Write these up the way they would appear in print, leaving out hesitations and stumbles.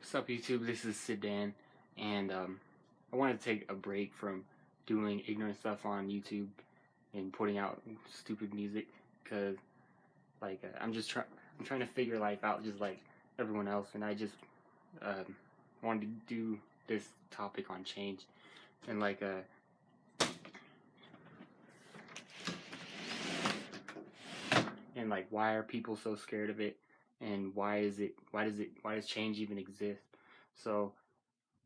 What's up, YouTube? This is Sedan, and I wanted to take a break from doing ignorant stuff on YouTube and putting out stupid music, because I'm trying to figure life out just like everyone else, and I just um, wanted to do this topic on change and why are people so scared of it, and why does change even exist? So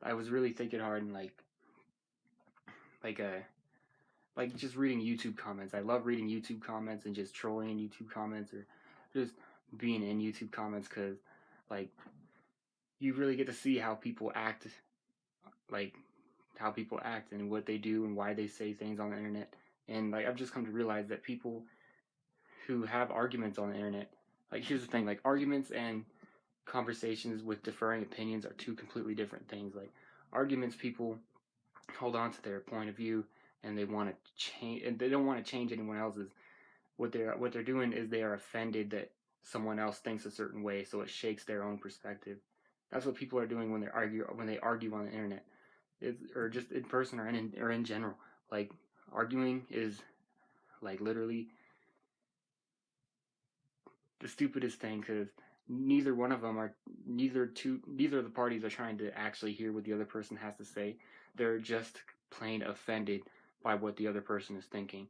I was really thinking hard and like uh just reading YouTube comments. I love reading YouTube comments and just trolling in YouTube comments, or just being in YouTube comments, because like you really get to see like how people act and what they do and why they say things on the internet. And like I've just come to realize that people who have arguments on the internet, like, here's the thing, like, arguments and conversations with differing opinions are two completely different things. Like, arguments, people hold on to their point of view and they want to change, and they don't want to change anyone else's. What they're doing is they are offended that someone else thinks a certain way, so it shakes their own perspective. That's what people are doing when they argue on the internet, or just in person, or in general. Like, arguing is like literally the stupidest thing, because neither one of them are neither of the parties are trying to actually hear what the other person has to say. They're just plain offended by what the other person is thinking.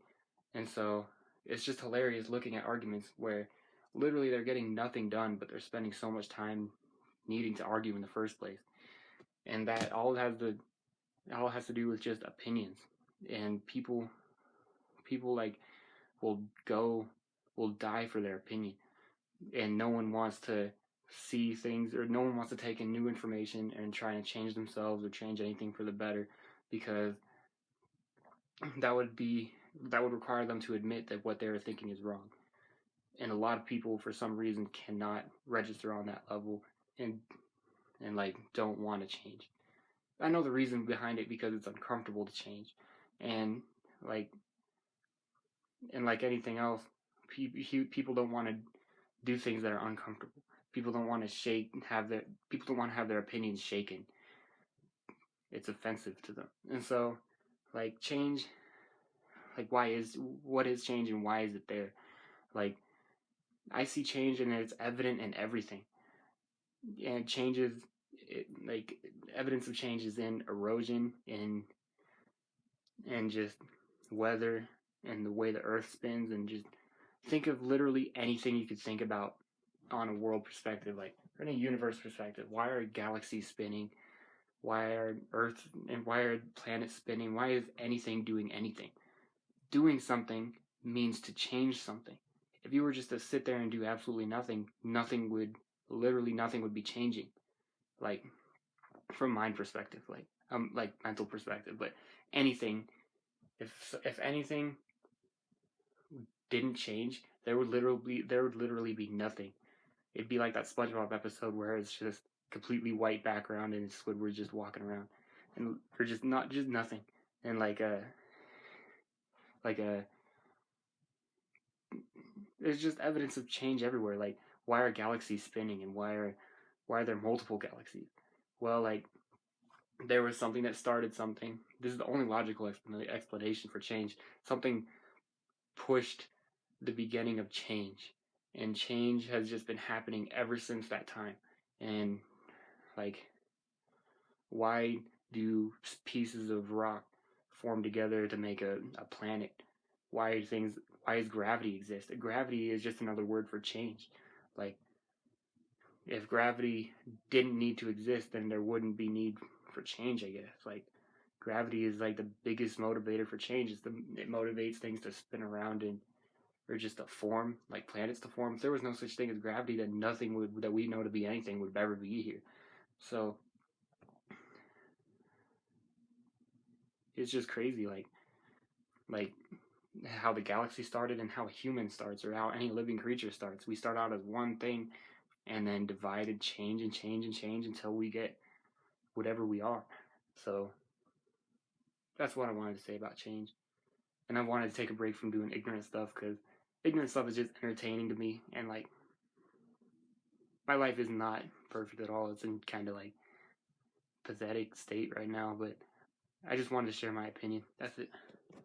And so it's just hilarious looking at arguments where literally they're getting nothing done, but they're spending so much time needing to argue in the first place. And that all has to do with just opinions. And people like will will die for their opinion, and no one wants to see things, or no one wants to take in new information and try and change themselves or change anything for the better, because that would require them to admit that what they're thinking is wrong. And a lot of people, for some reason, cannot register on that level, and like don't want to change. I know the reason behind it, because it's uncomfortable to change, and like like anything else, people don't want to do things that are uncomfortable. People don't want to have their opinions shaken. It's offensive to them. And so, like, change, like, what is change and why is it there? Like, I see change and it's evident in everything. And like, evidence of change is in erosion, and just weather, and the way the earth spins, and just think of literally anything you could think about on a world perspective, like, or in a universe perspective. Why are galaxies spinning? Why are planets spinning? Why is anything doing anything? Doing something means to change something. If you were just to sit there and do absolutely nothing, nothing would be changing. Like, from mind perspective, like mental perspective, but anything, if anything didn't change, there would literally be nothing. It'd be like that SpongeBob episode where it's just completely white background and Squidward just walking around, and or just nothing, and there's just evidence of change everywhere. Like, why are galaxies spinning, and why are there multiple galaxies? Well, like, there was something that started something. This is the only logical explanation for change. Something pushed the beginning of change, and change has just been happening ever since that time. And like, why do pieces of rock form together to make a planet? Why does gravity exist? Gravity is just another word for change. Like, if gravity didn't need to exist, then there wouldn't be need for change, I guess. Like, gravity is like the biggest motivator for change. It motivates things to spin around, or just to form, like planets to form. If there was no such thing as gravity, then nothing that we know to be anything would ever be here. So it's just crazy, like how the galaxy started, and how a human starts, or how any living creature starts. We start out as one thing, and then divide and change and change and change until we get whatever we are. So that's what I wanted to say about change. And I wanted to take a break from doing ignorant stuff, because ignorant stuff is just entertaining to me, and like, my life is not perfect at all. It's in kind of like pathetic state right now. But I just wanted to share my opinion. That's it.